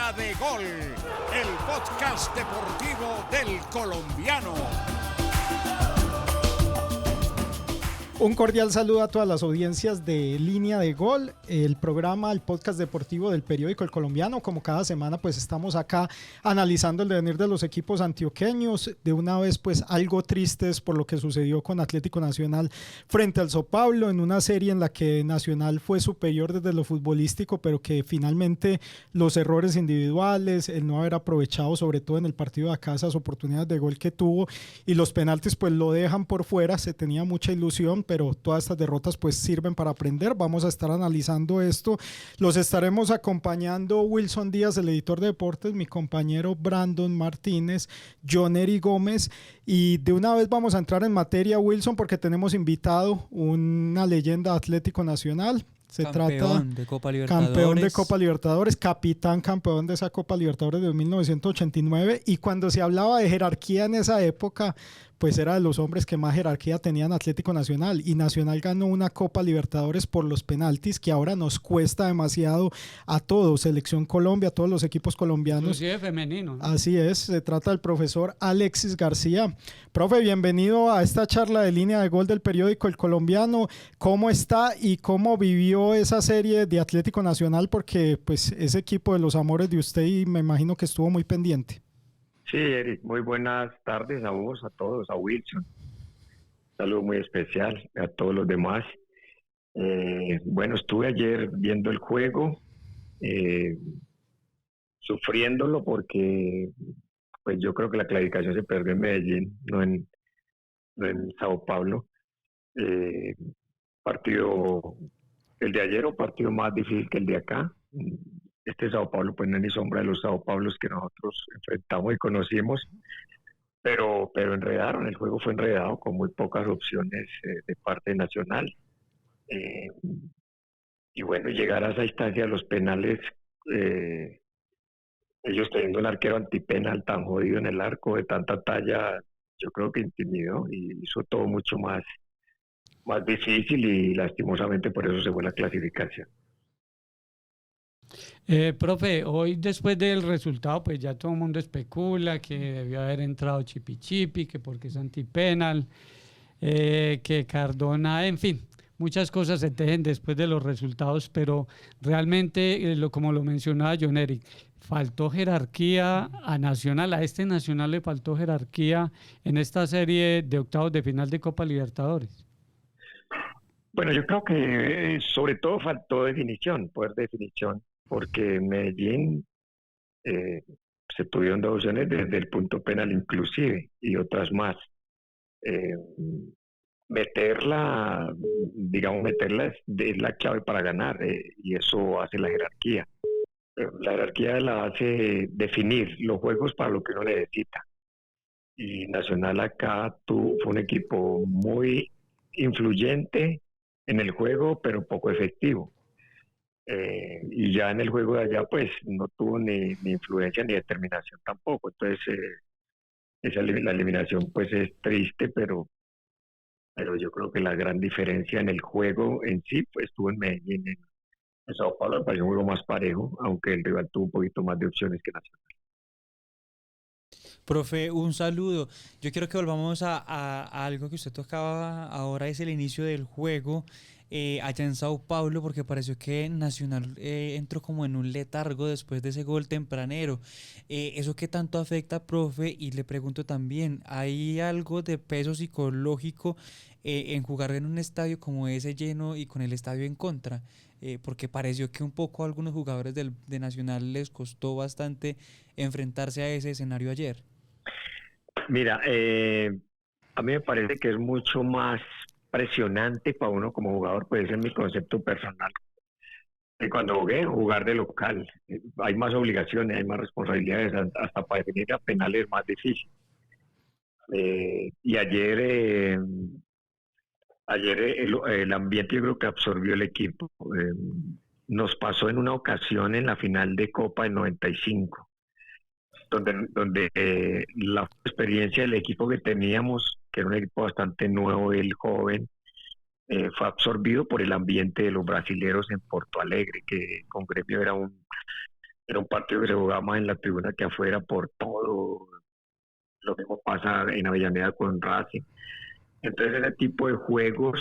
Línea de Gol, el podcast deportivo del colombiano. Un cordial saludo a todas las audiencias de Línea de Gol, el programa, el podcast deportivo del periódico El Colombiano. Como cada semana pues estamos acá analizando el devenir de los equipos antioqueños. De una vez pues algo tristes por lo que sucedió con Atlético Nacional frente al Sao Paulo, en una serie en la que Nacional fue superior desde lo futbolístico, pero que finalmente los errores individuales, el no haber aprovechado sobre todo en el partido de acá esas oportunidades de gol que tuvo y los penaltis pues lo dejan por fuera. Se tenía mucha ilusión, pero todas estas derrotas pues sirven para aprender. Vamos a estar analizando esto. Los estaremos acompañando Wilson Díaz, el editor de deportes, mi compañero Brandon Martínez, John Eri Gómez, y de una vez vamos a entrar en materia, Wilson, porque tenemos invitado una leyenda Atlético Nacional. Se trata de Copa Libertadores. Campeón de Copa Libertadores, capitán campeón de esa Copa Libertadores de 1989, y cuando se hablaba de jerarquía en esa época, pues era de los hombres que más jerarquía tenían Atlético Nacional, y Nacional ganó una Copa Libertadores por los penaltis, que ahora nos cuesta demasiado a todos, Selección Colombia, a todos los equipos colombianos. Inclusive femenino, ¿no? Así es, se trata del profesor Alexis García. Profe, bienvenido a esta charla de Línea de Gol del periódico El Colombiano. ¿Cómo está y cómo vivió esa serie de Atlético Nacional? Porque pues ese equipo de los amores de usted, y me imagino que estuvo muy pendiente. Sí, Eric, muy buenas tardes a vos, a todos, a Wilson. Saludo muy especial a todos los demás. Bueno, estuve ayer viendo el juego, sufriéndolo porque pues yo creo que la clasificación se perdió en Medellín, no en Sao Paulo. Partido, el de ayer, un partido más difícil que el de acá. Este Sao Paulo pues no es ni sombra de los Sao Paulos que nosotros enfrentamos y conocimos, pero enredaron, el juego fue enredado con muy pocas opciones de parte de Nacional. Y bueno, llegar a esa instancia de los penales, ellos teniendo un arquero antipenal tan jodido en el arco de tanta talla, yo creo que intimidó y hizo todo mucho más difícil, y lastimosamente por eso se fue la clasificación. Profe, hoy después del resultado, pues ya todo el mundo especula que debió haber entrado Chipi, que porque es antipenal, que Cardona, en fin, muchas cosas se tejen después de los resultados, pero realmente, como lo mencionaba John Eric, faltó jerarquía a Nacional, a este Nacional le faltó jerarquía en esta serie de octavos de final de Copa Libertadores. Bueno, yo creo que sobre todo faltó definición, poder de definición, porque en Medellín se tuvieron dos opciones desde el punto penal inclusive, y otras más. Meterla es la clave para ganar, y eso hace la jerarquía. La jerarquía la hace definir los juegos para lo que uno necesita. Y Nacional acá fue un equipo muy influyente en el juego, pero poco efectivo. Y ya en el juego de allá pues no tuvo ni influencia ni determinación tampoco. Entonces la eliminación pues es triste, pero yo creo que la gran diferencia en el juego en sí pues estuvo en Medellín. En Sao Paulo me pareció un juego más parejo, aunque el rival tuvo un poquito más de opciones que Nacional. Profe, un saludo. Yo quiero que volvamos a algo que usted tocaba ahora, es el inicio del juego allá en Sao Paulo, porque pareció que Nacional entró como en un letargo después de ese gol tempranero. ¿Eso qué tanto afecta, profe? Y le pregunto también, ¿hay algo de peso psicológico en jugar en un estadio como ese lleno y con el estadio en contra? Porque pareció que un poco a algunos jugadores de Nacional les costó bastante enfrentarse a ese escenario ayer. Mira, a mí me parece que es mucho más presionante para uno como jugador, pues ese es mi concepto personal. Cuando jugar de local, hay más obligaciones, hay más responsabilidades, hasta para definir a penales es más difícil. Y ayer el ambiente yo creo que absorbió el equipo. Nos pasó en una ocasión en la final de Copa en 95, donde la experiencia del equipo que teníamos, que era un equipo bastante nuevo y joven, fue absorbido por el ambiente de los brasileros en Porto Alegre, que con Gremio era un era un partido que se jugaba más en la tribuna que afuera por todo. Lo mismo pasa en Avellaneda con Racing. Entonces ese tipo de juegos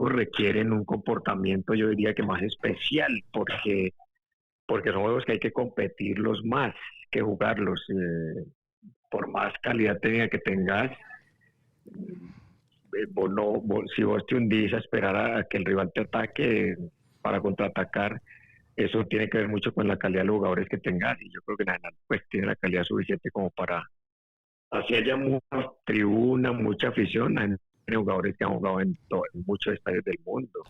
requieren un comportamiento, yo diría que más especial, porque son juegos que hay que competirlos más que jugarlos. Por más calidad técnica que tengas, si vos te hundís a esperar a que el rival te ataque para contraatacar, eso tiene que ver mucho con la calidad de los jugadores que tengas, y yo creo que Nacional pues tiene la calidad suficiente como para, así haya mucha tribuna, mucha afición, hay jugadores que han jugado en muchos estadios del mundo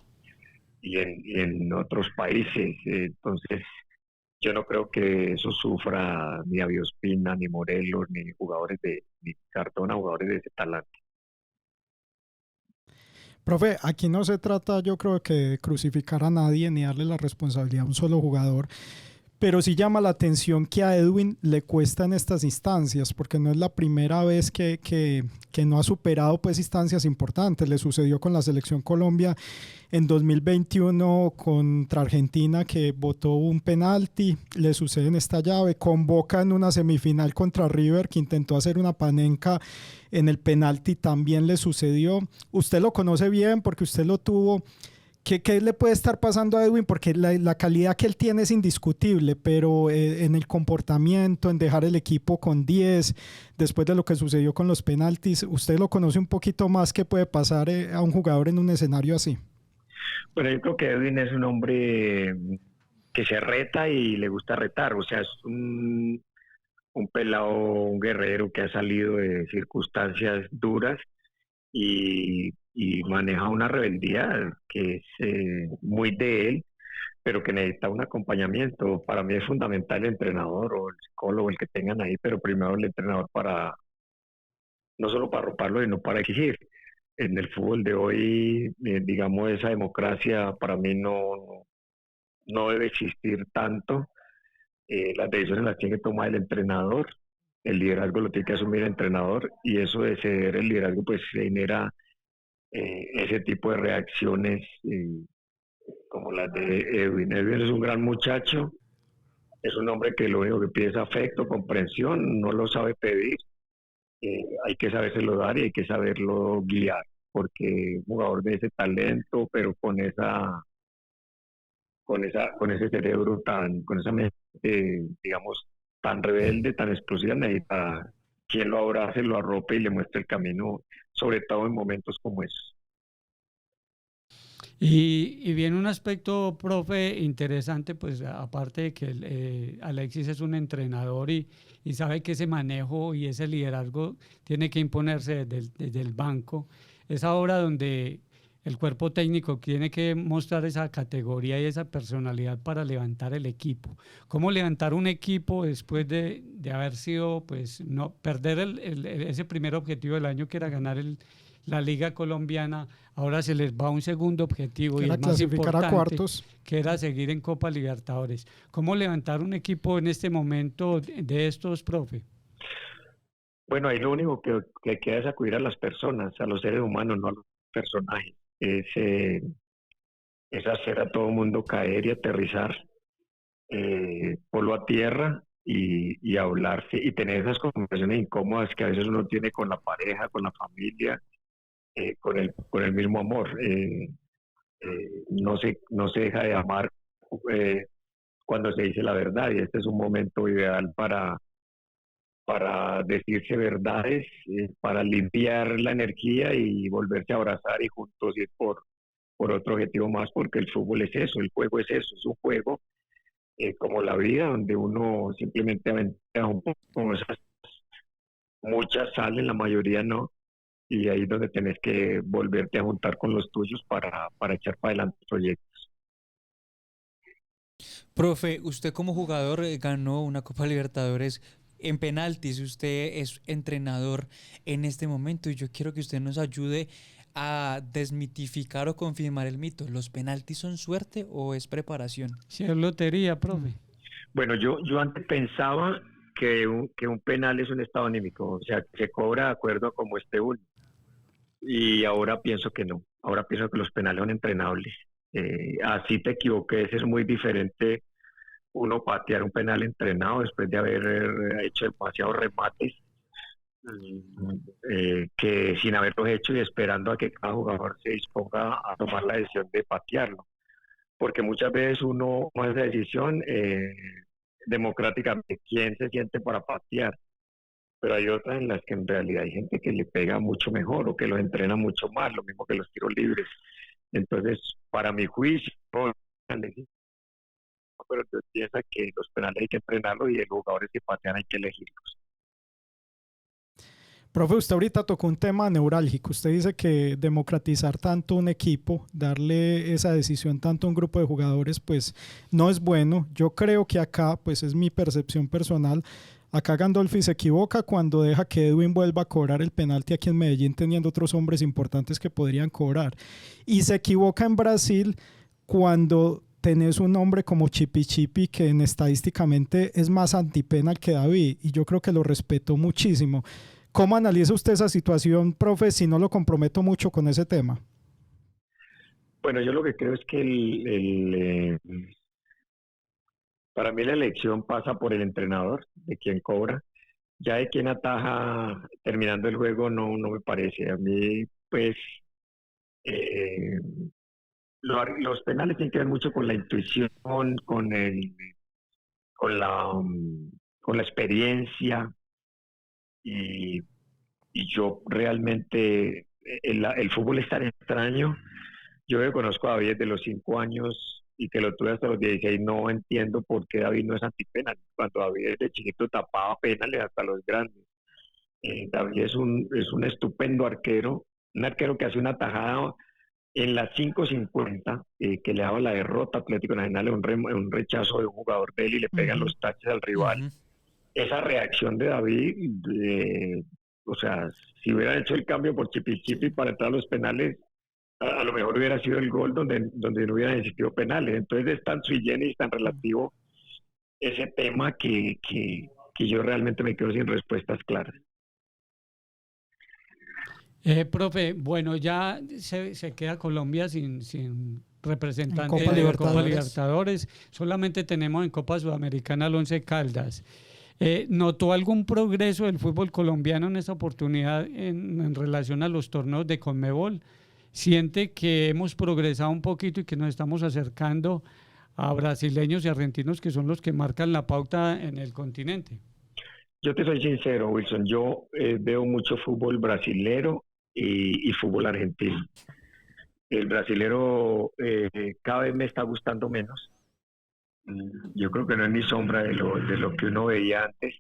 y en otros países. Entonces yo no creo que eso sufra ni Aviospina, ni Morelos, ni Cardona, jugadores de ese talante. Profe, aquí no se trata, yo creo, que de crucificar a nadie ni darle la responsabilidad a un solo jugador, pero sí llama la atención que a Edwin le cuesta en estas instancias, porque no es la primera vez que no ha superado pues instancias importantes. Le sucedió con la Selección Colombia en 2021 contra Argentina, que botó un penalti, le sucede en esta llave, convoca en una semifinal contra River, que intentó hacer una panenca en el penalti, también le sucedió. Usted lo conoce bien porque usted lo tuvo. ¿Qué le puede estar pasando a Edwin? Porque la calidad que él tiene es indiscutible, pero en el comportamiento, en dejar el equipo con 10, después de lo que sucedió con los penaltis, usted lo conoce un poquito más. ¿Qué puede pasar a un jugador en un escenario así? Bueno, yo creo que Edwin es un hombre que se reta y le gusta retar, o sea, es un pelado, un guerrero que ha salido de circunstancias duras y maneja una rebeldía que es muy de él, pero que necesita un acompañamiento. Para mí es fundamental el entrenador o el psicólogo, el que tengan ahí, pero primero el entrenador no solo para arroparlo, sino para exigir. En el fútbol de hoy, digamos, esa democracia para mí no debe existir tanto. Las decisiones las tiene que tomar el entrenador, el liderazgo lo tiene que asumir el entrenador, y eso de ceder el liderazgo pues genera ese tipo de reacciones como las de Edwin. Edwin es un gran muchacho, es un hombre que lo único que pide es afecto, comprensión, no lo sabe pedir, hay que sabérselo dar y hay que saberlo guiar, porque un jugador de ese talento, pero con ese cerebro con esa mente, digamos, tan rebelde, tan explosiva, necesita quien lo abrace, lo arrope y le muestre el camino, sobre todo en momentos como esos. Y viene un aspecto, profe, interesante, pues aparte de que Alexis es un entrenador y sabe que ese manejo y ese liderazgo tiene que imponerse desde el banco. Es ahora donde el cuerpo técnico tiene que mostrar esa categoría y esa personalidad para levantar el equipo. ¿Cómo levantar un equipo después de haber sido, pues, no perder ese primer objetivo del año, que era ganar la Liga Colombiana? Ahora se les va un segundo objetivo y el más importante, a cuartos, que era seguir en Copa Libertadores. ¿Cómo levantar un equipo en este momento de estos, profe? Bueno, ahí lo único que queda es acudir a las personas, a los seres humanos, no a los personajes. Es hacer a todo mundo caer y aterrizar, polo a tierra y hablarse y tener esas conversaciones incómodas que a veces uno tiene con la pareja, con la familia, con el mismo amor. No se deja de amar cuando se dice la verdad, y este es un momento ideal para decirse verdades, para limpiar la energía y volverse a abrazar y juntos ir por otro objetivo más, porque el fútbol es eso, el juego es eso, es un juego como la vida, donde uno simplemente aventura un poco, como esas, muchas salen, la mayoría no, y ahí es donde tenés que volverte a juntar con los tuyos para echar para adelante proyectos. Profe, usted como jugador ganó una Copa Libertadores en penaltis. Usted es entrenador en este momento y yo quiero que usted nos ayude a desmitificar o confirmar el mito. ¿Los penaltis son suerte o es preparación? Sí, es lotería, profe. Bueno, yo antes pensaba que un penal es un estado anímico, o sea, que se cobra de acuerdo a cómo esté uno. Y ahora pienso que no. Ahora pienso que los penales son entrenables. Así te equivoques, es muy diferente uno uno patear un penal entrenado después de haber hecho demasiados remates que sin haberlos hecho y esperando a que cada jugador se disponga a tomar la decisión de patearlo. Porque muchas veces uno toma esa decisión democráticamente, quién se siente para patear, pero hay otras en las que en realidad hay gente que le pega mucho mejor o que los entrena mucho más, lo mismo que los tiros libres. Entonces, para mi juicio, pero yo pienso que los penales hay que entrenarlos y los jugadores que patean hay que elegirlos. Profe, usted ahorita tocó un tema neurálgico. Usted dice que democratizar tanto un equipo, darle esa decisión tanto a un grupo de jugadores, pues no es bueno. Yo creo que acá, pues es mi percepción personal, acá Gandolfi se equivoca cuando deja que Edwin vuelva a cobrar el penalti aquí en Medellín teniendo otros hombres importantes que podrían cobrar. Y se equivoca en Brasil cuando tenés un hombre como Chipi Chipi que estadísticamente es más antipenal que David y yo creo que lo respetó muchísimo. ¿Cómo analiza usted esa situación, profe, si no lo comprometo mucho con ese tema? Bueno, yo lo que creo es que para mí la elección pasa por el entrenador, de quien cobra. Ya de quien ataja terminando el juego no me parece. A mí, pues, los penales tienen que ver mucho con la intuición, con la experiencia. Y yo realmente, el fútbol es tan extraño. Yo que conozco a David desde los 5 años y que lo tuve hasta los 16, no entiendo por qué David no es antipenal. Cuando David desde chiquito tapaba penales hasta los grandes. David es un estupendo arquero, un arquero que hace una tajada en las 5:50, que le daba la derrota a Atlético Nacional, un rechazo de un jugador de él y le pegan los taches al rival. Esa reacción de David, o sea, si hubieran hecho el cambio por Chipi Chipi para entrar a los penales, a lo mejor hubiera sido el gol donde no hubieran existido penales. Entonces es tan sui generis, tan relativo ese tema que yo realmente me quedo sin respuestas claras. Profe, bueno, ya se queda Colombia sin representante Copa de Copa Libertadores. Libertadores. Solamente tenemos en Copa Sudamericana al Once Caldas. ¿Notó algún progreso del fútbol colombiano en esta oportunidad en relación a los torneos de Conmebol? ¿Siente que hemos progresado un poquito y que nos estamos acercando a brasileños y argentinos que son los que marcan la pauta en el continente? Yo te soy sincero, Wilson, yo veo mucho fútbol brasilero y fútbol argentino. El brasilero cada vez me está gustando menos. Yo creo que no es ni sombra de lo que uno veía antes,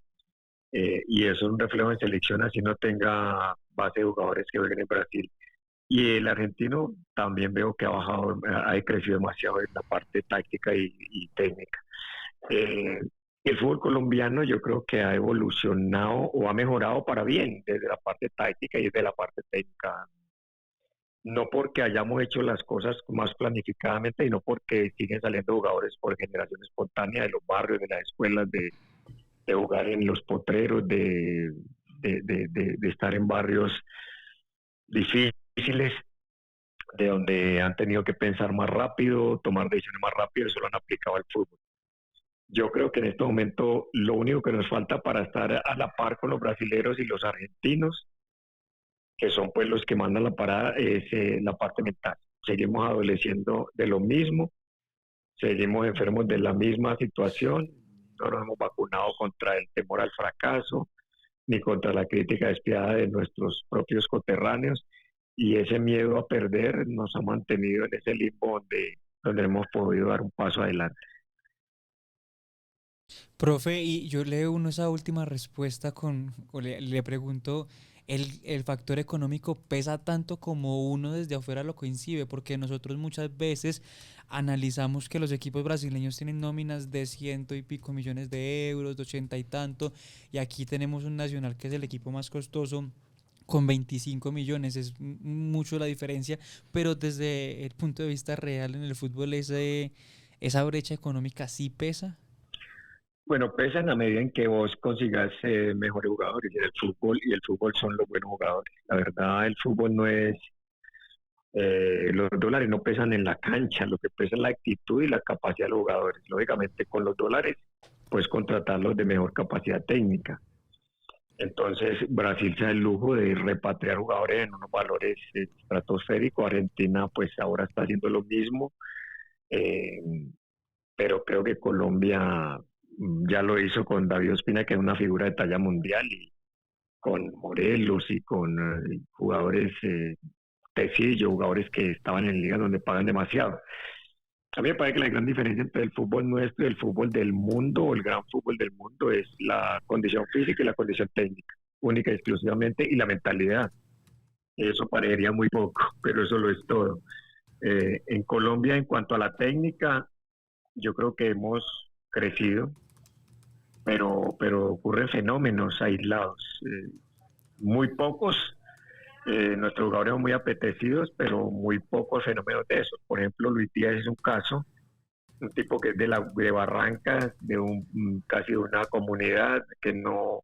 y eso es un reflejo en selección, así no tenga base de jugadores que jueguen en Brasil. Y el argentino también veo que ha crecido demasiado en la parte táctica y técnica. El fútbol colombiano yo creo que ha evolucionado o ha mejorado para bien desde la parte táctica y desde la parte técnica. No porque hayamos hecho las cosas más planificadamente, sino porque siguen saliendo jugadores por generación espontánea de los barrios, de las escuelas, de jugar en los potreros, de estar en barrios difíciles, de donde han tenido que pensar más rápido, tomar decisiones más rápido, y eso lo han aplicado al fútbol. Yo creo que en este momento lo único que nos falta para estar a la par con los brasileños y los argentinos, que son pues los que mandan la parada, es la parte mental. Seguimos adoleciendo de lo mismo, seguimos enfermos de la misma situación, no nos hemos vacunado contra el temor al fracaso, ni contra la crítica despiadada de nuestros propios coterráneos, y ese miedo a perder nos ha mantenido en ese limbo donde hemos podido dar un paso adelante. Profe, y yo leo esa última respuesta le pregunto, ¿el factor económico pesa tanto como uno desde afuera lo concibe? Porque nosotros muchas veces analizamos que los equipos brasileños tienen nóminas de 100 y pico millones de euros, de 80 y tanto, y aquí tenemos un Nacional que es el equipo más costoso con 25 millones, es mucho la diferencia, pero desde el punto de vista real en el fútbol esa brecha económica sí pesa. Bueno, pesa en la medida en que vos consigas mejores jugadores en el fútbol, y el fútbol son los buenos jugadores. La verdad, el fútbol no es Los dólares no pesan en la cancha, lo que pesa es la actitud y la capacidad de los jugadores. Lógicamente, con los dólares puedes contratarlos de mejor capacidad técnica. Entonces, Brasil se da el lujo de repatriar jugadores en unos valores estratosféricos. Argentina, pues ahora está haciendo lo mismo. Pero creo que Colombia ya lo hizo con David Ospina, que es una figura de talla mundial, y con Morelos y con jugadores Tecillo, jugadores que estaban en ligas donde pagan demasiado. A mí me parece que la gran diferencia entre el fútbol nuestro y el fútbol del mundo, o el gran fútbol del mundo, es la condición física y la condición técnica, única y exclusivamente, y la mentalidad. Eso parecería muy poco, pero eso lo es todo. En Colombia, en cuanto a la técnica, yo creo que hemos crecido, pero ocurren fenómenos aislados. Muy pocos, nuestros jugadores son muy apetecidos, pero muy pocos fenómenos de eso. Por ejemplo, Luis Díaz es un caso, un tipo que es de Barrancas, casi de una comunidad que no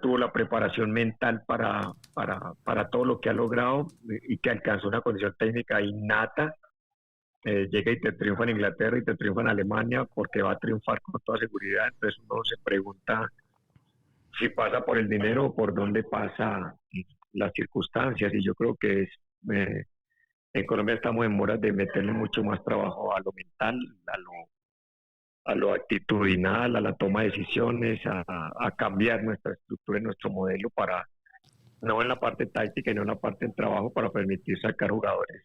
tuvo la preparación mental para todo lo que ha logrado, y que alcanzó una condición técnica innata. Llega y te triunfa en Inglaterra y te triunfa en Alemania, porque va a triunfar con toda seguridad. Entonces uno se pregunta si pasa por el dinero o por dónde pasa las circunstancias. Y yo creo que en Colombia estamos en moras de meterle mucho más trabajo a lo mental, a lo actitudinal, a la toma de decisiones, a cambiar nuestra estructura y nuestro modelo, para no en la parte táctica y no en la parte del trabajo, para permitir sacar jugadores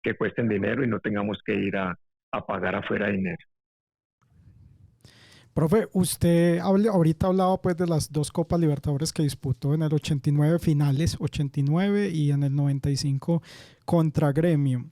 que cuesten dinero y no tengamos que ir a pagar afuera dinero. Profe, usted ahorita hablaba pues de las dos Copas Libertadores que disputó en el 89 finales, 89 y en el 95 contra Gremio.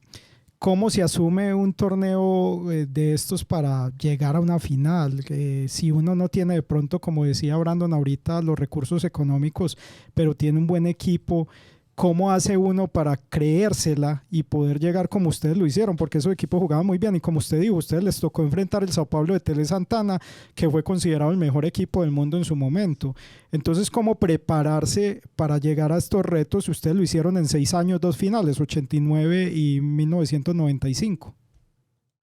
¿Cómo se asume un torneo de estos para llegar a una final? Si uno no tiene de pronto, como decía Brandon ahorita, los recursos económicos, pero tiene un buen equipo, ¿cómo hace uno para creérsela y poder llegar como ustedes lo hicieron? Porque esos equipos jugaban muy bien y como usted dijo, a ustedes les tocó enfrentar el Sao Paulo de Tele Santana, que fue considerado el mejor equipo del mundo en su momento. Entonces, ¿cómo prepararse para llegar a estos retos si ustedes lo hicieron en 6 años, 2 finales, 89 y 1995?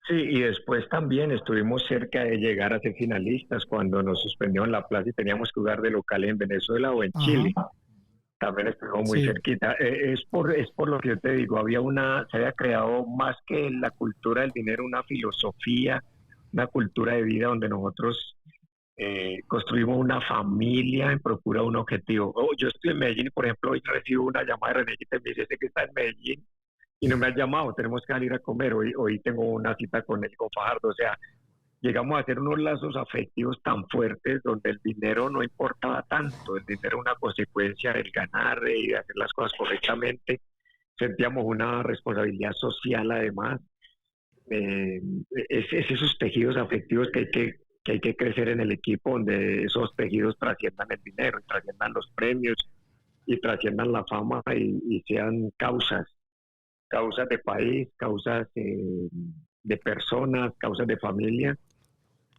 Sí, y después también estuvimos cerca de llegar a ser finalistas cuando nos suspendieron la plaza y teníamos que jugar de local en Venezuela o en Chile. También estuvimos muy cerquita. Es por lo que yo te digo, se había creado, más que la cultura del dinero, una filosofía, una cultura de vida donde nosotros construimos una familia en procura de un objetivo. Yo estoy en Medellín y, por ejemplo, hoy recibo una llamada de René y me dice que está en Medellín y no me ha llamado, tenemos que salir a comer. Hoy tengo una cita con él, con Fajardo. O sea, llegamos a hacer unos lazos afectivos tan fuertes donde el dinero no importaba tanto. El dinero era una consecuencia del ganar y de hacer las cosas correctamente. Sentíamos una responsabilidad social, además. Es esos tejidos afectivos que hay que crecer en el equipo, donde esos tejidos trasciendan el dinero, trasciendan los premios y trasciendan la fama, y sean causas de país, causas de personas, causas de familia.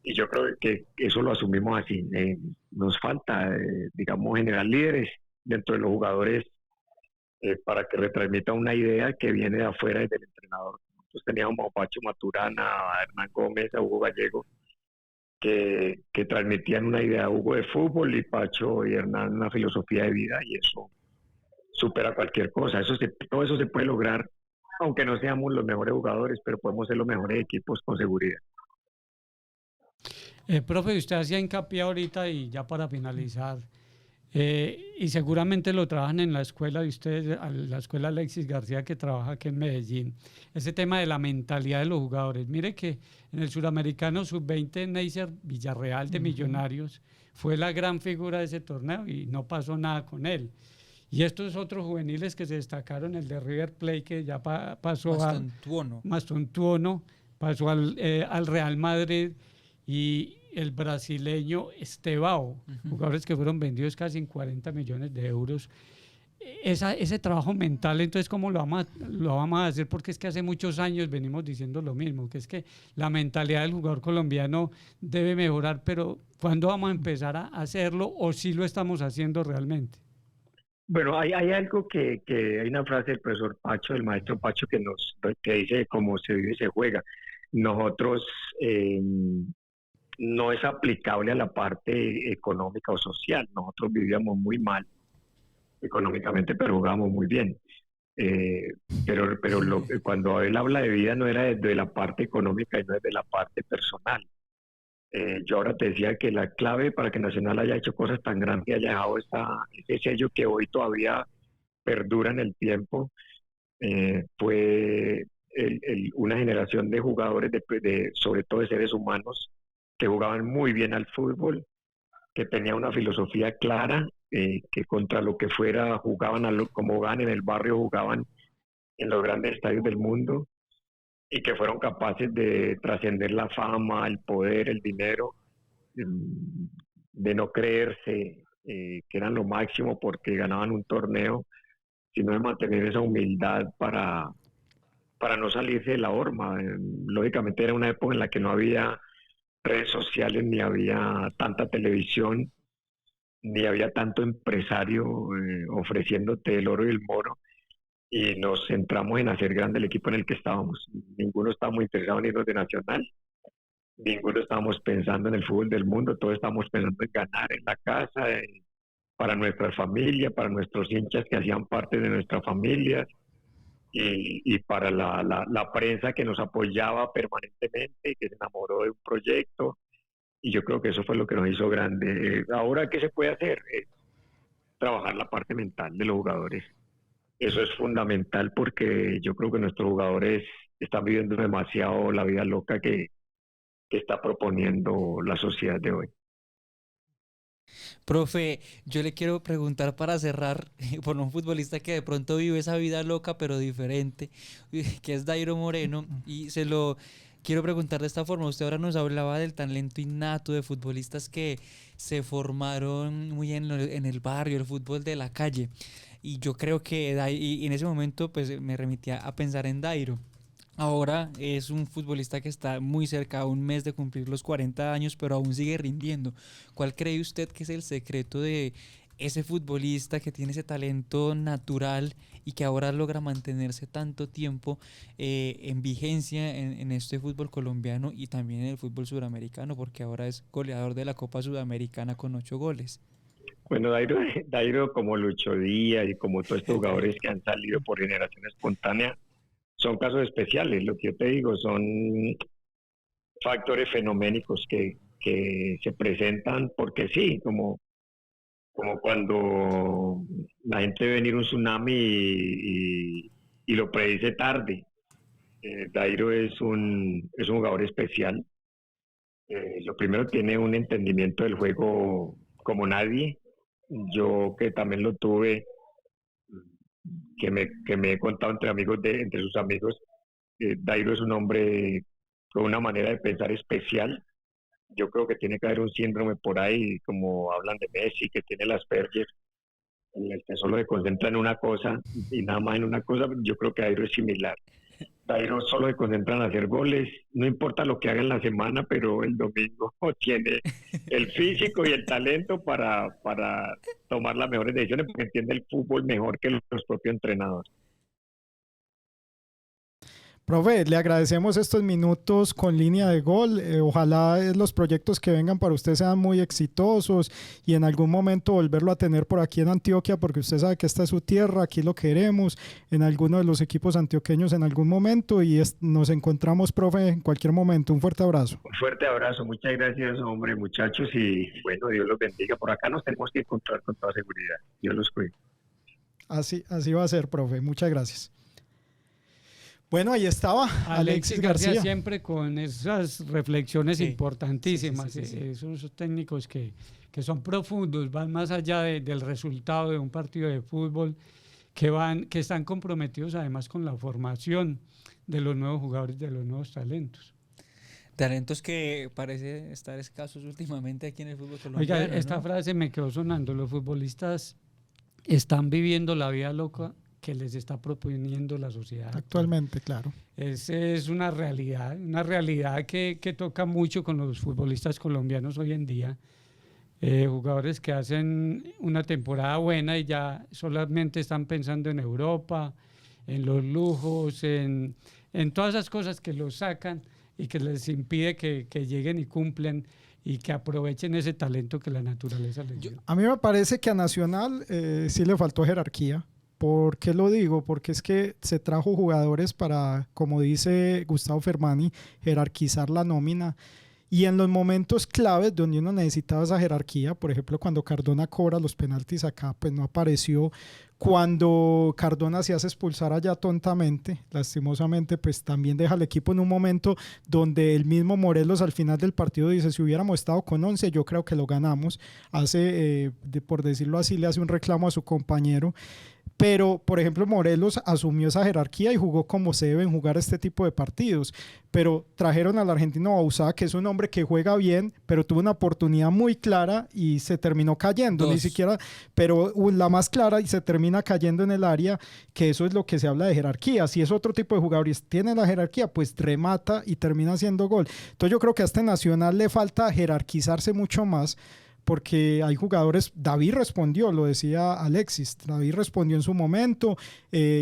Y yo creo que eso lo asumimos así. Nos falta, digamos, generar líderes dentro de los jugadores para que retransmita una idea que viene de afuera del entrenador. Nosotros teníamos a Pacho Maturana, a Hernán Gómez, a Hugo Gallego, que transmitían una idea, Hugo de fútbol y Pacho y Hernán una filosofía de vida, y eso supera cualquier cosa. Todo eso se puede lograr, aunque no seamos los mejores jugadores, pero podemos ser los mejores equipos con seguridad. Profe, usted hacía hincapié ahorita, y ya para finalizar, y seguramente lo trabajan en la escuela de ustedes, la escuela Alexis García, que trabaja aquí en Medellín, ese tema de la mentalidad de los jugadores. Mire que en el Suramericano Sub-20, Neisser Villarreal de Millonarios fue la gran figura de ese torneo y no pasó nada con él. Y estos otros juveniles que se destacaron, el de River Plate, que ya pasó Mastontuono, pasó al Real Madrid, y el brasileño Estevao, jugadores que fueron vendidos casi en 40 millones de euros. Ese trabajo mental, entonces, ¿cómo lo vamos a hacer? Porque es que hace muchos años venimos diciendo lo mismo, que es que la mentalidad del jugador colombiano debe mejorar, pero ¿cuándo vamos a empezar a hacerlo, o si lo estamos haciendo realmente? Bueno, hay algo hay una frase del profesor Pacho, del maestro Pacho, que dice cómo se vive y se juega. Nosotros no es aplicable a la parte económica o social. Nosotros vivíamos muy mal económicamente, pero jugábamos muy bien. Eh, pero cuando él habla de vida no era desde la parte económica y no desde la parte personal. Yo ahora te decía que la clave para que Nacional haya hecho cosas tan grandes y haya dejado ese sello que hoy todavía perdura en el tiempo, fue una generación de jugadores, sobre todo de seres humanos, que jugaban muy bien al fútbol, que tenía una filosofía clara, que contra lo que fuera jugaban como jugaban en el barrio, jugaban en los grandes estadios del mundo y que fueron capaces de trascender la fama, el poder, el dinero, de no creerse que eran lo máximo porque ganaban un torneo, sino de mantener esa humildad para no salirse de la horma. Lógicamente era una época en la que no había redes sociales, ni había tanta televisión, ni había tanto empresario ofreciéndote el oro y el moro, y nos centramos en hacer grande el equipo en el que estábamos. Ninguno estábamos interesado en irnos de Nacional, ninguno estábamos pensando en el fútbol del mundo, todos estábamos pensando en ganar en la casa, para nuestra familia, para nuestros hinchas que hacían parte de nuestra familia, y para la prensa que nos apoyaba permanentemente, que se enamoró de un proyecto, y yo creo que eso fue lo que nos hizo grande. Ahora, ¿qué se puede hacer? Trabajar la parte mental de los jugadores. Eso es fundamental porque yo creo que nuestros jugadores están viviendo demasiado la vida loca que está proponiendo la sociedad de hoy. Profe, yo le quiero preguntar para cerrar por un futbolista que de pronto vive esa vida loca pero diferente, que es Dairo Moreno, y se lo quiero preguntar de esta forma. Usted ahora nos hablaba del talento innato de futbolistas que se formaron muy en el barrio, el fútbol de la calle, y yo creo que y en ese momento pues me remitía a pensar en Dairo. Ahora es un futbolista que está muy cerca, a un mes de cumplir los 40 años, pero aún sigue rindiendo. ¿Cuál cree usted que es el secreto de ese futbolista que tiene ese talento natural y que ahora logra mantenerse tanto tiempo en vigencia en este fútbol colombiano y también en el fútbol sudamericano? Porque ahora es goleador de la Copa Sudamericana con 8 goles. Bueno, Dairo como Lucho Díaz y como todos estos jugadores que han salido por generación espontánea, son casos especiales. Lo que yo te digo, son factores fenoménicos que se presentan porque sí, como cuando la gente ve venir un tsunami y lo predice tarde. Dairo es un jugador especial. Lo primero, tiene un entendimiento del juego como nadie. Yo, que también lo tuve, que me he contado entre sus amigos, Dairo es un hombre con una manera de pensar especial. Yo creo que tiene que haber un síndrome por ahí, como hablan de Messi, que tiene las Asperger, en el que solo se concentra en una cosa y nada más en una cosa. Yo creo que Dairo es similar. Dairo solo se concentra en hacer goles, no importa lo que haga en la semana, pero el domingo tiene el físico y el talento para tomar las mejores decisiones, porque entiende el fútbol mejor que los propios entrenadores. Profe, le agradecemos estos minutos con Línea de Gol. Ojalá los proyectos que vengan para usted sean muy exitosos y en algún momento volverlo a tener por aquí en Antioquia, porque usted sabe que esta es su tierra, aquí lo queremos, en alguno de los equipos antioqueños en algún momento, y nos encontramos, profe, en cualquier momento. Un fuerte abrazo. Un fuerte abrazo, muchas gracias, hombre, muchachos, y bueno, Dios los bendiga. Por acá nos tenemos que encontrar con toda seguridad. Dios los cuide. Así va a ser, profe. Muchas gracias. Bueno, ahí estaba Alexis García. Siempre con esas reflexiones importantísimas. Sí. Esos técnicos que son profundos, van más allá del resultado de un partido de fútbol, que están comprometidos además con la formación de los nuevos jugadores, de los nuevos talentos. Talentos que parece estar escasos últimamente aquí en el fútbol colombiano. Oiga, esta frase me quedó sonando: los futbolistas están viviendo la vida loca que les está proponiendo la sociedad actualmente, claro. Esa es una realidad que toca mucho con los futbolistas colombianos hoy en día, jugadores que hacen una temporada buena y ya solamente están pensando en Europa, en los lujos, en todas esas cosas que los sacan y que les impide que lleguen y cumplen y que aprovechen ese talento que la naturaleza les dio. A mí me parece que a Nacional sí le faltó jerarquía. ¿Por qué lo digo? Porque es que se trajo jugadores para, como dice Gustavo Fermani, jerarquizar la nómina. Y en los momentos claves donde uno necesitaba esa jerarquía, por ejemplo, cuando Cardona cobra los penaltis acá, pues no apareció. Cuando Cardona se hace expulsar allá tontamente, lastimosamente, pues también deja al equipo en un momento donde el mismo Morelos al final del partido dice, si hubiéramos estado con 11, yo creo que lo ganamos. Hace, por decirlo así, le hace un reclamo a su compañero. Pero, por ejemplo, Morelos asumió esa jerarquía y jugó como se deben jugar este tipo de partidos. Pero trajeron al argentino Bauzá, que es un hombre que juega bien, pero tuvo una oportunidad muy clara y se terminó cayendo. Ni siquiera, pero la más clara y se termina cayendo en el área, que eso es lo que se habla de jerarquía. Si es otro tipo de jugadores, tiene la jerarquía, pues remata y termina haciendo gol. Entonces yo creo que a este Nacional le falta jerarquizarse mucho más, porque hay jugadores, David respondió, lo decía Alexis, David respondió en su momento,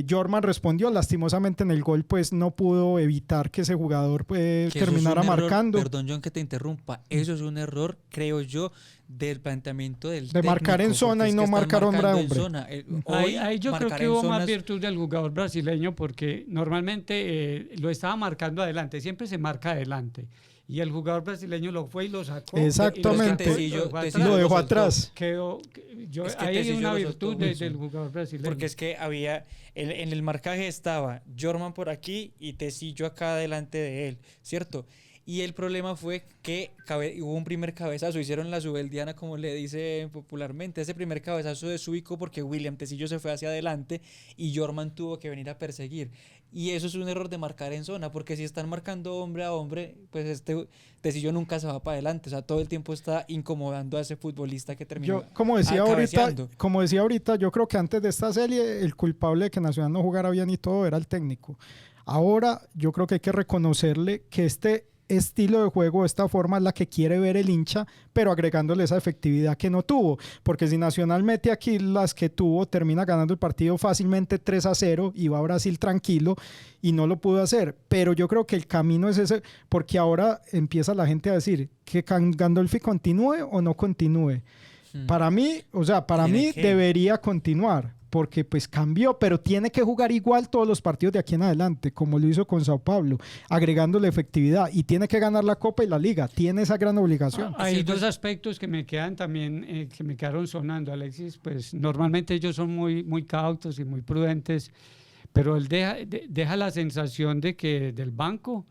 Jorman respondió, lastimosamente en el gol pues no pudo evitar que ese jugador terminara marcando. Perdón, John, que te interrumpa, eso es un error, creo yo, del planteamiento del técnico, marcar en zona y no marcar hombre a hombre. Ahí yo creo que hubo más virtud del jugador brasileño, porque normalmente lo estaba marcando adelante, siempre se marca adelante. Y el jugador brasileño lo fue y lo sacó. Exactamente. Lo dejó atrás. Ahí hay una virtud del jugador brasileño. Porque es que había, en el marcaje estaba Jorman por aquí y Tecillo acá delante de él, ¿cierto? Y el problema fue que hubo un primer cabezazo, hicieron la subeldiana, como le dicen popularmente, ese primer cabezazo desubicó porque William Tecillo se fue hacia adelante y Jorman tuvo que venir a perseguir. Y eso es un error de marcar en zona, porque si están marcando hombre a hombre, pues Tecillo nunca se va para adelante, o sea, todo el tiempo está incomodando a ese futbolista que terminó. Como decía ahorita, yo creo que antes de esta serie el culpable de que Nacional no jugara bien y todo era el técnico. Ahora yo creo que hay que reconocerle que este estilo de juego, esta forma es la que quiere ver el hincha, pero agregándole esa efectividad que no tuvo, porque si Nacional mete aquí las que tuvo, termina ganando el partido fácilmente 3-0 y va a Brasil tranquilo y no lo pudo hacer, pero yo creo que el camino es ese, porque ahora empieza la gente a decir que Gandolfi continúe o no continúe. Para mí, debería continuar, porque pues cambió, pero tiene que jugar igual todos los partidos de aquí en adelante, como lo hizo con Sao Paulo, agregándole efectividad, y tiene que ganar la Copa y la Liga, tiene esa gran obligación. Hay dos aspectos que me quedan también, que me quedaron sonando, Alexis, pues normalmente ellos son muy cautos y muy prudentes, pero él deja la sensación de que del banco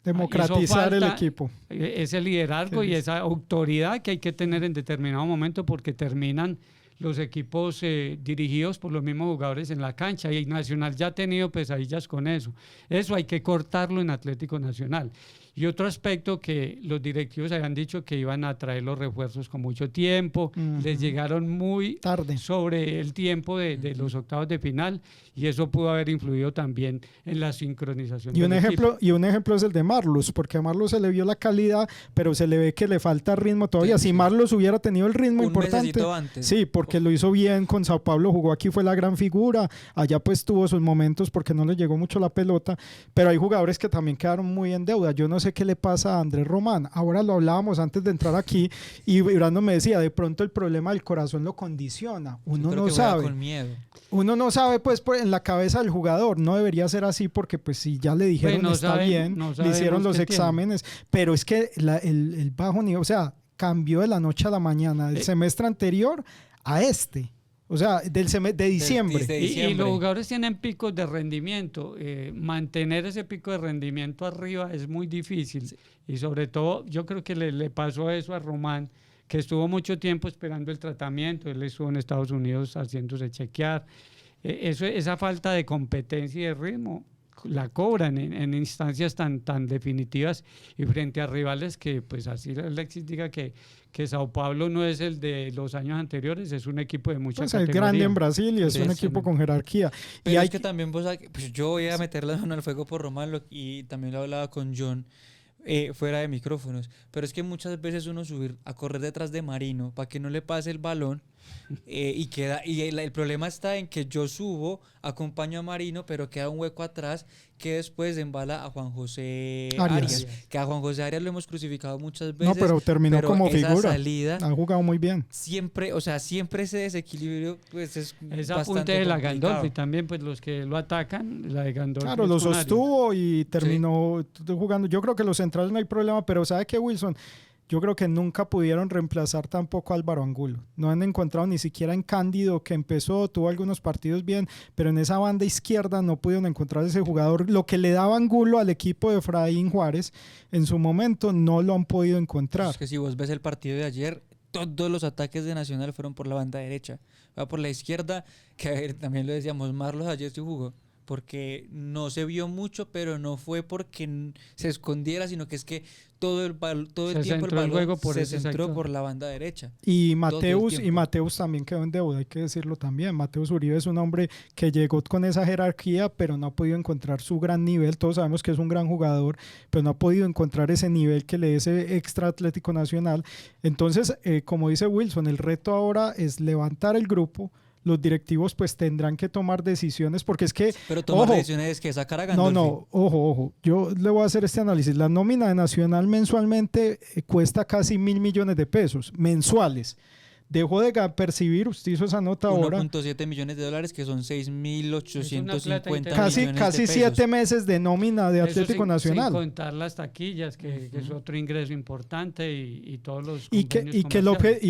democratizar el equipo. Ese liderazgo y esa autoridad que hay que tener en determinado momento, porque terminan los equipos dirigidos por los mismos jugadores en la cancha, y Nacional ya ha tenido pesadillas con eso. Eso hay que cortarlo en Atlético Nacional. Y otro aspecto, que los directivos habían dicho que iban a traer los refuerzos con mucho tiempo, les llegaron muy tarde sobre el tiempo de los octavos de final, y eso pudo haber influido también en la sincronización del equipo. Y un ejemplo es el de Marlos, porque a Marlos se le vio la calidad, pero se le ve que le falta ritmo todavía. Si Marlos hubiera tenido el ritmo importante, antes. Sí, porque lo hizo bien con Sao Paulo, jugó aquí, fue la gran figura, allá pues tuvo sus momentos porque no le llegó mucho la pelota, pero hay jugadores que también quedaron muy en deuda. Yo no sé qué le pasa a Andrés Román. Ahora lo hablábamos antes de entrar aquí y Brando me decía, de pronto el problema del corazón lo condiciona. Uno no sabe. Con miedo. Uno no sabe, pues, en la cabeza del jugador. No debería ser así, porque pues si ya le dijeron está bien, le hicieron los exámenes, pero es que el bajo nivel, o sea, cambió de la noche a la mañana, del semestre anterior a este. O sea, de diciembre. Y los jugadores tienen picos de rendimiento. Mantener ese pico de rendimiento arriba es muy difícil. Sí. Y sobre todo, yo creo que le pasó eso a Román, que estuvo mucho tiempo esperando el tratamiento. Él estuvo en Estados Unidos haciéndose chequear. Esa falta de competencia y de ritmo la cobran en instancias tan definitivas y frente a rivales que, pues así Alexis diga que Sao Paulo no es el de los años anteriores, es un equipo de mucha categoría. Es grande en Brasil y es un equipo con jerarquía. Pero es que también pues yo voy a meter la mano al fuego por Román, y también lo hablaba con John. fuera de micrófonos, pero es que muchas veces uno subir a correr detrás de Marino para que no le pase el balón el problema está en que yo subo, acompaño a Marino, pero queda un hueco atrás que después embala a Juan José Arias, que a Juan José Arias lo hemos crucificado muchas veces. No, pero terminó como figura. Salida, ha jugado muy bien. Siempre, siempre ese desequilibrio pues es esa bastante punta de la complicado. Gandolfi también, pues los que lo atacan, la de Gandolfi. Claro, lo sostuvo y terminó jugando. Yo creo que los centrales no hay problema, pero ¿sabe qué, Wilson? Yo creo que nunca pudieron reemplazar tampoco a Álvaro Angulo. No han encontrado ni siquiera en Cándido, que empezó, tuvo algunos partidos bien, pero en esa banda izquierda no pudieron encontrar ese jugador. Lo que le daba Angulo al equipo de Efraín Juárez en su momento no lo han podido encontrar. Es que si vos ves el partido de ayer, todos los ataques de Nacional fueron por la banda derecha. Por la izquierda, que también lo decíamos, Marlos ayer sí jugó, porque no se vio mucho, pero no fue porque se escondiera, sino que es que todo el tiempo el balón se centró por la banda derecha. Y Mateus también quedó en deuda, hay que decirlo también. Mateus Uribe es un hombre que llegó con esa jerarquía, pero no ha podido encontrar su gran nivel. Todos sabemos que es un gran jugador, pero no ha podido encontrar ese nivel que le dé ese extra Atlético Nacional. Entonces, como dice Wilson, el reto ahora es levantar el grupo. Los directivos pues tendrán que tomar decisiones porque es que... Pero tomar decisiones es que sacar a Gandolfi. No, ojo. Yo le voy a hacer este análisis. La nómina de Nacional mensualmente cuesta casi 1.000 millones de pesos mensuales. Dejó de percibir, usted hizo esa nota ahora. 1.7 millones de dólares, que son 6.850 casi, millones casi de pesos. 7 meses de nómina de Atlético Nacional. Sin contar las taquillas, que es otro ingreso importante y todos los y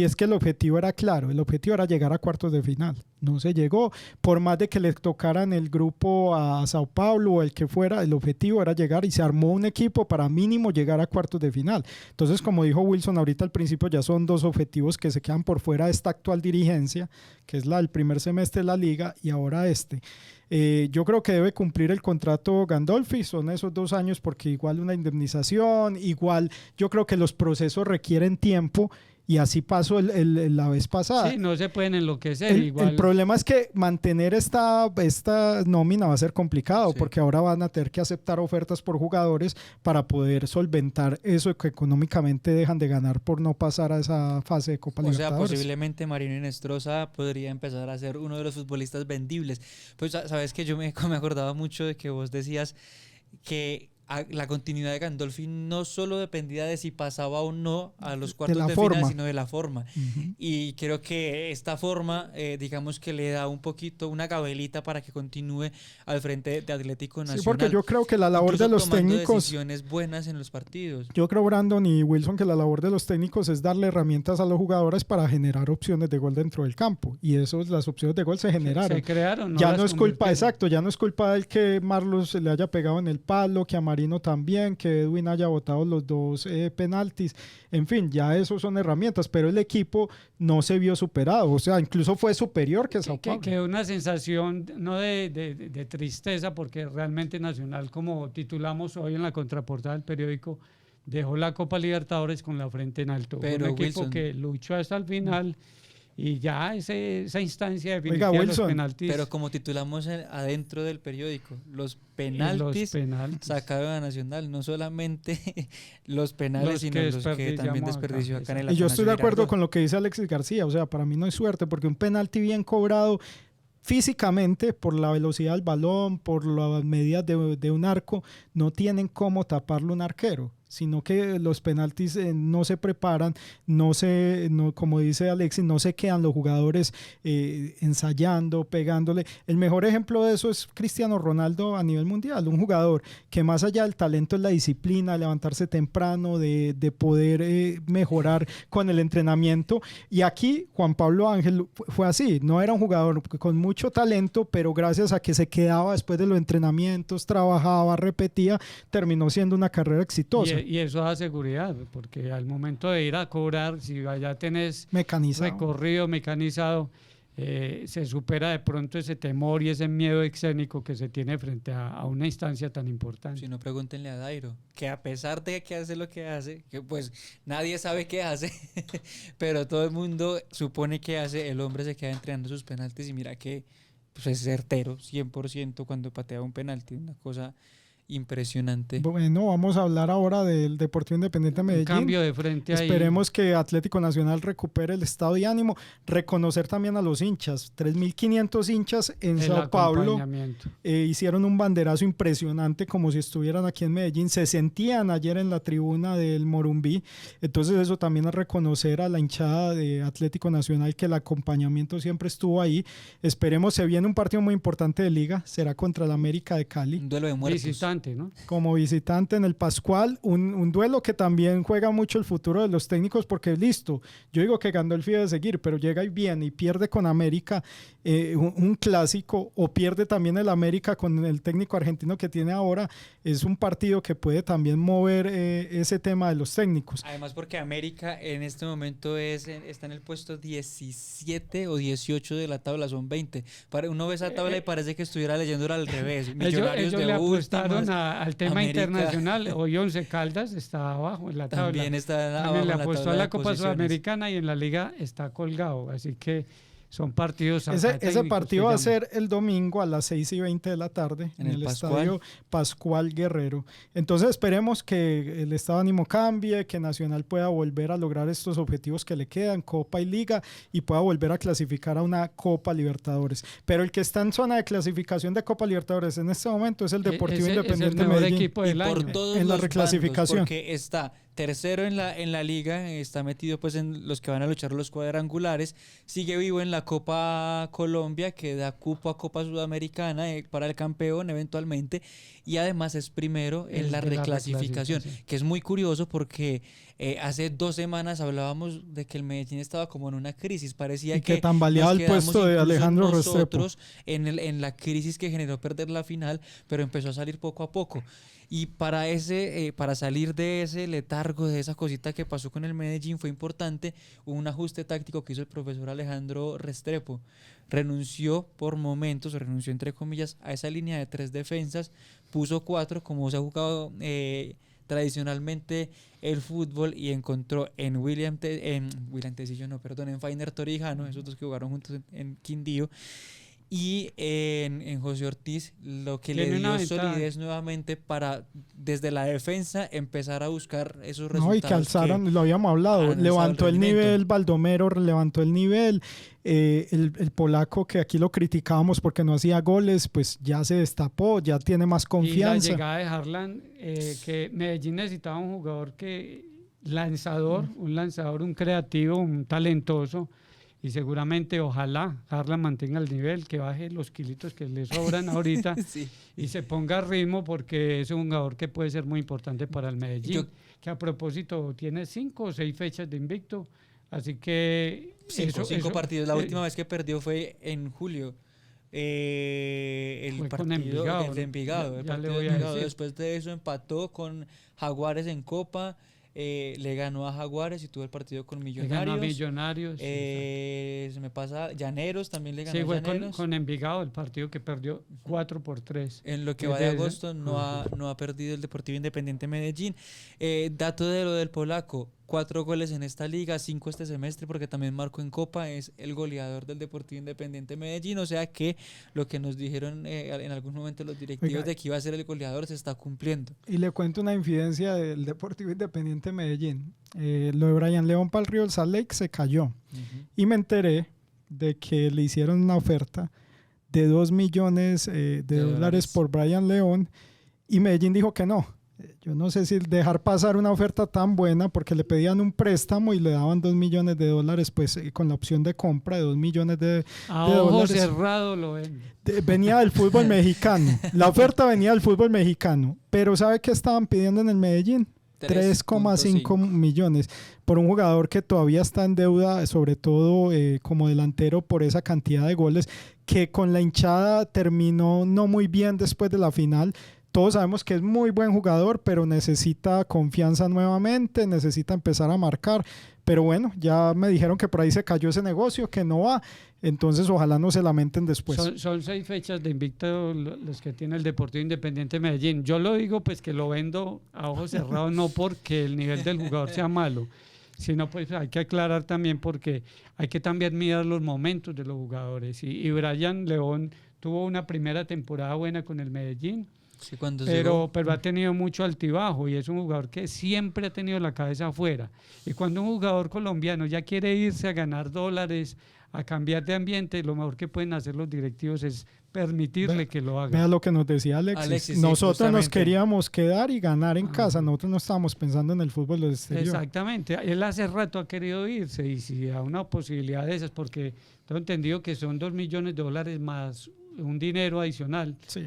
es que el objetivo era claro, el objetivo era llegar a cuartos de final. No se llegó, por más de que le tocaran el grupo a Sao Paulo o el que fuera, el objetivo era llegar y se armó un equipo para mínimo llegar a cuartos de final. Entonces, como dijo Wilson ahorita al principio, ya son 2 objetivos que se quedan por fuera de esta actual dirigencia, que es la del primer semestre de la liga y ahora este. Yo creo que debe cumplir el contrato Gandolfi, son esos 2 años porque igual una indemnización, igual yo creo que los procesos requieren tiempo. Y así pasó la vez pasada. Sí, no se pueden enloquecer. El problema es que mantener esta nómina va a ser complicado, porque ahora van a tener que aceptar ofertas por jugadores para poder solventar eso que económicamente dejan de ganar por no pasar a esa fase de Copa Libertadores. O sea, posiblemente Marino Inestrosa podría empezar a ser uno de los futbolistas vendibles. Pues sabes que yo me acordaba mucho de que vos decías que la continuidad de Gandolfi no solo dependía de si pasaba o no a los cuartos de final, sino de la forma. Y creo que esta forma, digamos que le da un poquito, una gabelita para que continúe al frente de Atlético Nacional. Sí, porque yo creo que la labor de los técnicos... decisiones buenas en los partidos. Yo creo, Brandon y Wilson, que la labor de los técnicos es darle herramientas a los jugadores para generar opciones de gol dentro del campo. Y las opciones de gol se generaron. Se crearon. Ya no es culpa, exacto, ya no es culpa del que Marlos le haya pegado en el palo, que a Marino también, que Edwin haya botado los 2 penaltis, en fin, ya eso son herramientas, pero el equipo no se vio superado, o sea, incluso fue superior que Sao Paulo. Que una sensación no de tristeza, porque realmente Nacional, como titulamos hoy en la contraportada del periódico, dejó la Copa Libertadores con la frente en alto. Pero un equipo Wilson, que luchó hasta el final. Y ya esa instancia definitiva de los penaltis. Pero como titulamos adentro del periódico, los penaltis sacados a Nacional, no solamente los penales, sino los que también desperdició acá en el Atanasio. Y yo estoy de acuerdo con lo que dice Alexis García, o sea, para mí no es suerte, porque un penalti bien cobrado físicamente, por la velocidad del balón, por las medidas de un arco, no tienen cómo taparlo un arquero, sino que los penaltis no se preparan, como dice Alexis, no se quedan los jugadores ensayando, pegándole. El mejor ejemplo de eso es Cristiano Ronaldo a nivel mundial, un jugador que más allá del talento es la disciplina, levantarse temprano, de poder mejorar con el entrenamiento. Y aquí Juan Pablo Ángel fue así, no era un jugador con mucho talento, pero gracias a que se quedaba después de los entrenamientos, trabajaba, repetía, terminó siendo una carrera exitosa. Y eso da seguridad, porque al momento de ir a cobrar, si ya tenés recorrido mecanizado, se supera de pronto ese temor y ese miedo escénico que se tiene frente a una instancia tan importante. Si no, pregúntenle a Dairo, que a pesar de que hace lo que hace, que pues nadie sabe qué hace, pero todo el mundo supone que hace, el hombre se queda entrenando sus penaltis y mira que pues, es certero 100% cuando patea un penalti, una cosa impresionante. Bueno, vamos a hablar ahora del Deportivo Independiente Medellín. Cambio de frente ahí. Esperemos que Atlético Nacional recupere el estado de ánimo. Reconocer también a los hinchas. 3.500 hinchas en Sao Paulo. Hicieron un banderazo impresionante como si estuvieran aquí en Medellín. Se sentían ayer en la tribuna del Morumbí. Entonces eso también es reconocer a la hinchada de Atlético Nacional, que el acompañamiento siempre estuvo ahí. Esperemos, se viene un partido muy importante de liga. Será contra el América de Cali. Un duelo de muertos. Visitante, ¿no? Como visitante en el Pascual, un duelo que también juega mucho el futuro de los técnicos, porque listo, yo digo que Gandolfi debe seguir, pero llega y viene y pierde con América un clásico, o pierde también el América con el técnico argentino que tiene ahora. Es un partido que puede también mover ese tema de los técnicos. Además porque América en este momento está en el puesto 17 o 18 de la tabla, son 20. Uno ve esa tabla y parece que estuviera leyendo al revés. Millonarios ellos de le apostaron últimas, al tema América. Internacional. Hoy Once Caldas está abajo en la tabla. También está abajo También le en la apostó tabla a la de Copa posiciones. Sudamericana y en la Liga está colgado. Así que son partidos. Ese partido va a ser el domingo a las 6:20 de la tarde en el estadio Pascual Guerrero. Entonces esperemos que el estado de ánimo cambie, que Nacional pueda volver a lograr estos objetivos que le quedan, Copa y Liga, y pueda volver a clasificar a una Copa Libertadores. Pero el que está en zona de clasificación de Copa Libertadores en este momento es el Deportivo Independiente es el mejor Medellín. equipo del por año. todos en la los reclasificación. bandos, porque está tercero en la liga, está metido pues en los que van a luchar los cuadrangulares, sigue vivo en la Copa Colombia, que da cupo a Copa Sudamericana para el campeón eventualmente, y además es primero en la reclasificación, que es muy curioso porque hace 2 semanas hablábamos de que el Medellín estaba como en una crisis, parecía que tambaleaba el puesto de Alejandro Restrepo en la crisis que generó perder la final, pero empezó a salir poco a poco. Y para salir de ese letargo, de esa cosita que pasó con el Medellín, fue importante un ajuste táctico que hizo el profesor Alejandro Restrepo. Renunció por momentos, renunció entre comillas, a esa línea de 3 defensas, puso 4 como se ha jugado tradicionalmente el fútbol, y encontró en Fainer Torijano, esos dos que jugaron juntos en Quindío, y en José Ortiz, lo que le dio solidez nuevamente para desde la defensa empezar a buscar esos resultados. No, y que alzaron, lo habíamos hablado, levantó el nivel, Baldomero levantó el nivel, el polaco que aquí lo criticábamos porque no hacía goles, pues ya se destapó, ya tiene más confianza. Y la llegada de Harlan, que Medellín necesitaba un jugador un lanzador, un creativo, un talentoso. Y seguramente, ojalá, Harlan mantenga el nivel, que baje los kilitos que le sobran ahorita sí. Y se ponga a ritmo, porque es un jugador que puede ser muy importante para el Medellín. Que a propósito tiene 5 o 6 fechas de invicto, así que... 5 partidos. La última vez que perdió fue en julio. El partido de Envigado. Después de eso empató con Jaguares en Copa. Le ganó a Jaguares y tuvo el partido con Millonarios. Le ganó a Millonarios. Se me pasa, Llaneros también le ganó a Fue Llaneros. con Envigado, el partido que perdió 4-3. En lo que va de agosto no ha perdido el Deportivo Independiente Medellín. Dato de lo del polaco: 4 goles en esta liga, 5 este semestre, porque también marcó en Copa, es el goleador del Deportivo Independiente Medellín. O sea que lo que nos dijeron en algún momento los directivos de que iba a ser el goleador se está cumpliendo. Y le cuento una infidencia del Deportivo Independiente Medellín. Lo de Brian León para el Río del Salt Lake se cayó. Y me enteré de que le hicieron una oferta de $2 millones de dólares por Brian León, y Medellín dijo que no. Yo no sé si dejar pasar una oferta tan buena, porque le pedían un préstamo y le daban $2 millones de dólares, pues con la opción de compra de $2 millones de ojo dólares. Cerrado lo ven. Venía del fútbol mexicano. La oferta venía del fútbol mexicano. Pero ¿sabe qué estaban pidiendo en el Medellín? 3,5 millones por un jugador que todavía está en deuda, sobre todo como delantero, por esa cantidad de goles, que con la hinchada terminó no muy bien después de la final. Todos sabemos que es muy buen jugador, pero necesita confianza nuevamente, necesita empezar a marcar. Pero bueno, ya me dijeron que por ahí se cayó ese negocio, que no va. Entonces ojalá no se lamenten después. Son 6 fechas de invicto los que tiene el Deportivo Independiente Medellín. Yo lo digo pues que lo vendo a ojos cerrados, no porque el nivel del jugador sea malo, sino pues hay que aclarar también porque hay que también mirar los momentos de los jugadores. Y Brian León tuvo una primera temporada buena con el Medellín. Sí, cuando pero llegó. ha tenido mucho altibajo y es un jugador que siempre ha tenido la cabeza afuera. Y cuando un jugador colombiano ya quiere irse a ganar dólares, a cambiar de ambiente, lo mejor que pueden hacer los directivos es permitirle que lo haga. Vea lo que nos decía Alexis. Nosotros sí, nos queríamos quedar y ganar en casa. Nosotros no estábamos pensando en el fútbol del exterior. Exactamente. Él hace rato ha querido irse y si da una posibilidad de esas, porque tengo entendido que son $2 millones más un dinero adicional. Sí.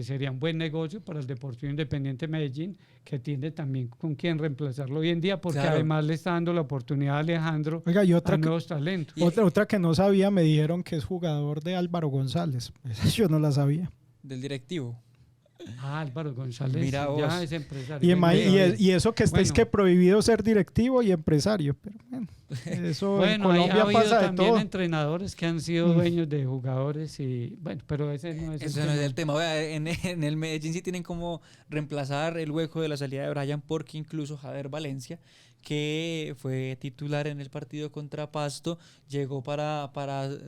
Sería un buen negocio para el Deportivo Independiente Medellín, que tiene también con quién reemplazarlo hoy en día, porque Claro. además le está dando la oportunidad a Alejandro Oiga, y a nuevos talentos. otra que no sabía, me dijeron que es jugador de Álvaro González. Esa yo no la sabía. Del directivo. Álvaro González Mira ya vos. es empresario. Y eso que estáis Bueno. que prohibido ser directivo y empresario. Pero bueno, eso en Bueno, ha Colombia habido pasa de también todo. entrenadores que han sido dueños de jugadores y bueno, pero ese no es Eso no es el tema. Vea, en el Medellín sí tienen como reemplazar el hueco de la salida de Brian, porque incluso Jader Valencia, que fue titular en el partido contra Pasto, llegó para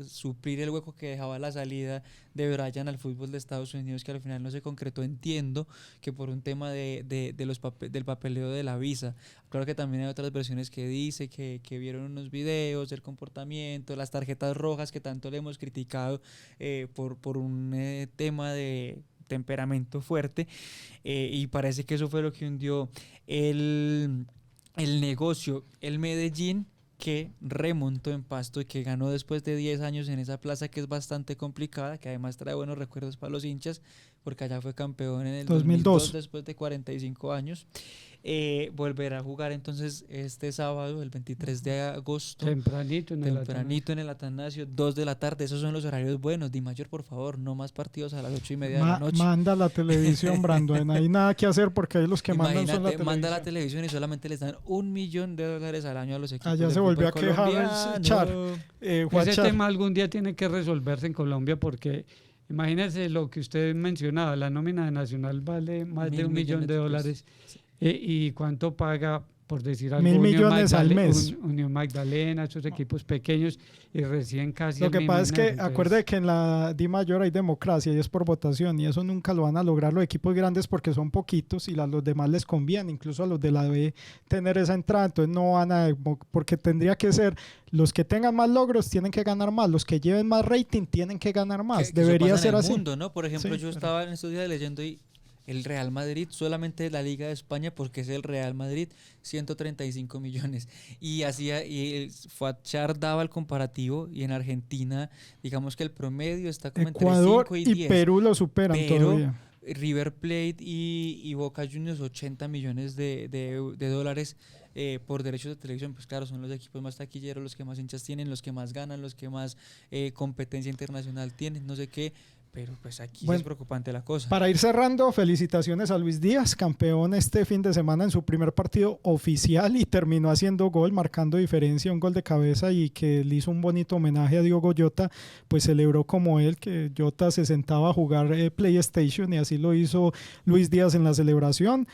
suplir el hueco que dejaba la salida de Brian al fútbol de Estados Unidos, que al final no se concretó. Entiendo que por un tema del papeleo de la visa. Claro que también hay otras versiones que dice que vieron unos videos, el comportamiento, las tarjetas rojas que tanto le hemos criticado por un tema de temperamento fuerte, y parece que eso fue lo que hundió el negocio. El Medellín, que remontó en Pasto y que ganó después de 10 años en esa plaza que es bastante complicada, que además trae buenos recuerdos para los hinchas, porque allá fue campeón en el 2002 después de 45 años. Volverá a jugar entonces este sábado, el 23 de agosto. Tempranito en el Atanasio, 2 de la tarde. Esos son los horarios buenos. Di Mayor, por favor, no más partidos a las 8:30 de la noche. Manda la televisión, Brandon. No hay nada que hacer porque ahí los que mandan son la televisión. Manda la televisión y solamente les dan $1 millón al año a los equipos. Allá se volvió a quejar Char. Ese tema algún día tiene que resolverse en Colombia, porque imagínense lo que usted mencionaba, la nómina de Nacional vale más de $1 millón. ¿Y cuánto paga, por decir algo, $1.000 millones al mes? Unión Magdalena, esos equipos pequeños, y recién casi... Lo que pasa es que acuerde que en la Di Mayor hay democracia y es por votación, y eso nunca lo van a lograr los equipos grandes porque son poquitos y a los demás les conviene, incluso a los de la B, tener esa entrada. Entonces no van a, porque tendría que ser los que tengan más logros tienen que ganar más, los que lleven más rating tienen que ganar más. Debería ser así. Mundo, ¿no? Por ejemplo, yo estaba en estos días leyendo y el Real Madrid, solamente la Liga de España, porque es el Real Madrid, 135 millones. Y Fuachar daba el comparativo, y en Argentina, digamos que el promedio está como Ecuador entre 5 y 10. Perú lo superan todavía. River Plate y Boca Juniors, 80 millones de dólares por derechos de televisión. Pues claro, son los equipos más taquilleros, los que más hinchas tienen, los que más ganan, los que más competencia internacional tienen, no sé qué. Pero pues aquí es preocupante la cosa. Para ir cerrando, felicitaciones a Luis Díaz, campeón este fin de semana en su primer partido oficial, y terminó haciendo gol, marcando diferencia, un gol de cabeza, y que le hizo un bonito homenaje a Diogo Jota. Pues celebró como él, que Jota se sentaba a jugar PlayStation, y así lo hizo Luis Díaz en la celebración.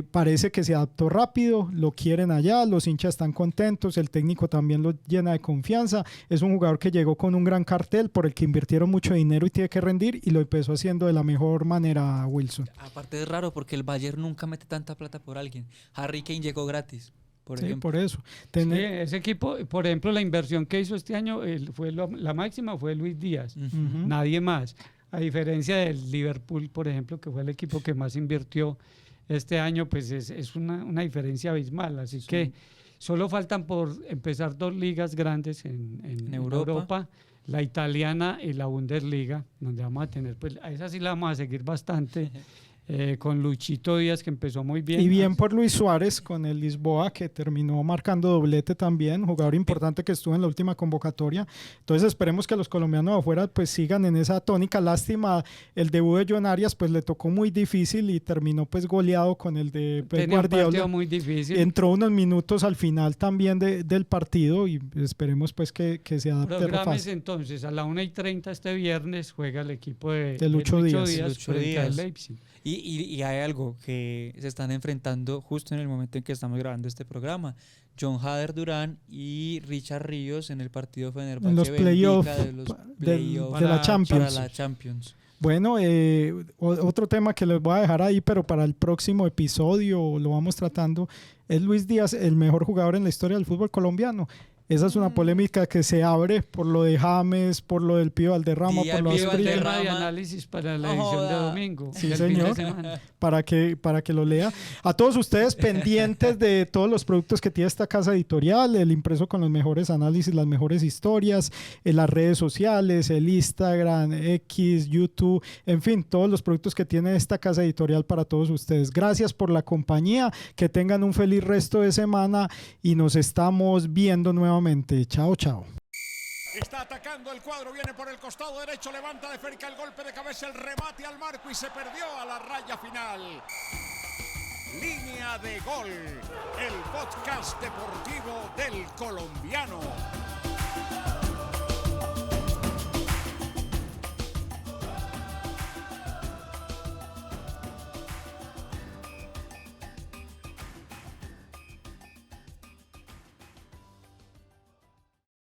Parece que se adaptó rápido, lo quieren allá, los hinchas están contentos, el técnico también lo llena de confianza. Es un jugador que llegó con un gran cartel por el que invirtieron mucho dinero y tiene que rendir, y lo empezó haciendo de la mejor manera, Wilson. Aparte es raro porque el Bayern nunca mete tanta plata por alguien. Harry Kane llegó gratis, por sí, ejemplo. Por eso. Sí, ese equipo, por ejemplo, la inversión que hizo este año fue la máxima, fue Luis Díaz, nadie más. A diferencia del Liverpool, por ejemplo, que fue el equipo que más invirtió este año, pues es una diferencia abismal. Así que solo faltan por empezar 2 ligas grandes en Europa, la italiana y la Bundesliga, donde vamos a tener, pues a esa sí la vamos a seguir bastante, con Luchito Díaz, que empezó muy bien. Y bien por Luis Suárez con el Lisboa, que terminó marcando doblete también, jugador importante que estuvo en la última convocatoria. Entonces esperemos que los colombianos afuera pues sigan en esa tónica. Lástima, el debut de John Arias pues le tocó muy difícil y terminó pues goleado con el de Pep Guardiola. Un partido muy difícil. Entró unos minutos al final también del partido, y esperemos pues que se adapte fácil. Entonces a la 1:30 este viernes juega el equipo de Lucho Díaz frente al Leipzig. Y hay algo que se están enfrentando justo en el momento en que estamos grabando este programa. John Hader Durán y Richard Ríos en el partido Fenerbahce en los playoffs de la Champions. Para la Champions. Bueno, otro tema que les voy a dejar ahí, pero para el próximo episodio lo vamos tratando, es Luis Díaz, el mejor jugador en la historia del fútbol colombiano. Esa es una polémica que se abre por lo de James, por lo del Pío Valderrama, por lo de Asprilla. Tema de análisis para la edición de domingo. Sí, señor, para que lo lea. A todos ustedes pendientes de todos los productos que tiene esta casa editorial, el impreso con los mejores análisis, las mejores historias, en las redes sociales, el Instagram, X, YouTube, en fin, todos los productos que tiene esta casa editorial para todos ustedes. Gracias por la compañía, que tengan un feliz resto de semana y nos estamos viendo nuevamente. Chao, chao. Está atacando el cuadro, viene por el costado derecho, levanta de cerca el golpe de cabeza, el remate al marco y se perdió a la raya final. Línea de Gol, el podcast deportivo del Colombiano.